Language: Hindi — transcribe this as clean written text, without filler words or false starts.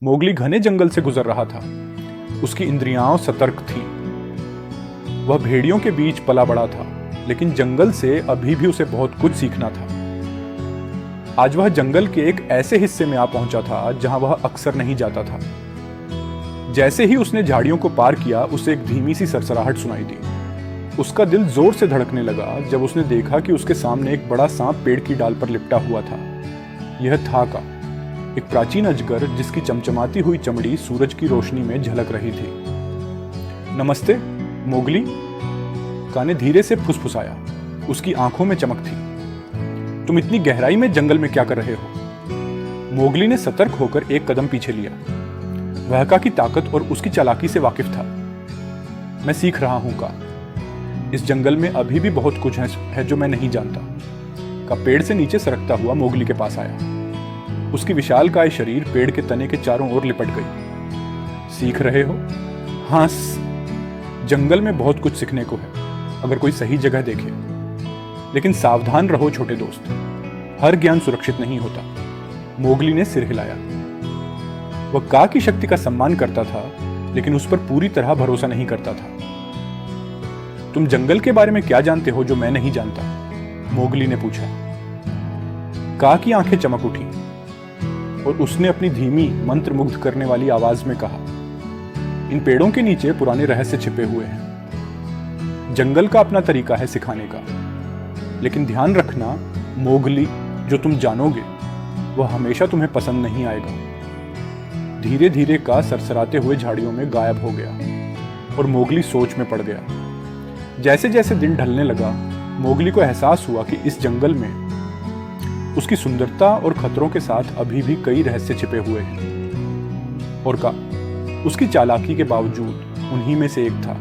मोगली घने जंगल से गुजर रहा था। उसकी इंद्रियां सतर्क थीं। वह भेड़ियों के बीच पला बड़ा था, लेकिन जंगल से अभी भी उसे बहुत कुछ सीखना था। आज वह जंगल के एक ऐसे हिस्से में आ पहुंचा था जहां वह अक्सर नहीं जाता था। जैसे ही उसने झाड़ियों को पार किया, उसे एक धीमी सी सरसराहट सुनाई दी। उसका दिल जोर से धड़कने लगा जब उसने देखा कि उसके सामने एक बड़ा सांप पेड़ की डाल पर लिपटा हुआ था। यह था का, एक प्राचीन अजगर जिसकी चमचमाती हुई चमड़ी सूरज की रोशनी में झलक रही थी। नमस्ते मोगली, का ने धीरे से फुसफुसाया। उसकी आंखों में चमक थी। तुम इतनी गहराई में जंगल में क्या कर रहे हो? मोगली ने सतर्क होकर एक कदम पीछे लिया। वह का की ताकत और उसकी चालाकी से वाकिफ था। मैं सीख रहा हूं का। इस जंगल में अभी भी बहुत कुछ है जो मैं नहीं जानता। का पेड़ से नीचे सरकता हुआ मोगली के पास आया। उसकी विशालकाय शरीर पेड़ के तने के चारों ओर लिपट गई। सीख रहे हो? हाँ, जंगल में बहुत कुछ सीखने को है, अगर कोई सही जगह देखे। लेकिन सावधान रहो छोटे दोस्त, हर ज्ञान सुरक्षित नहीं होता। मोगली ने सिर हिलाया। वह का की शक्ति का सम्मान करता था, लेकिन उस पर पूरी तरह भरोसा नहीं करता था। तुम जंगल के बारे में क्या जानते हो जो मैं नहीं जानता? मोगली ने पूछा। का की आंखें चमक उठी और उसने अपनी धीमी मंत्रमुग्ध करने वाली आवाज में कहा, इन पेड़ों के नीचे पुराने रहस्य छिपे हुए हैं। जंगल का अपना तरीका है सिखाने का, लेकिन ध्यान रखना मोगली, जो तुम जानोगे वह हमेशा तुम्हें पसंद नहीं आएगा। धीरे धीरे का सरसराते हुए झाड़ियों में गायब हो गया और मोगली सोच में पड़ गया। जैसे जैसे दिन ढलने लगा, मोगली को एहसास हुआ कि इस जंगल में उसकी सुंदरता और खतरों के साथ अभी भी कई रहस्य छिपे हुए हैं। और का उसकी चालाकी के बावजूद उन्हीं में से एक था।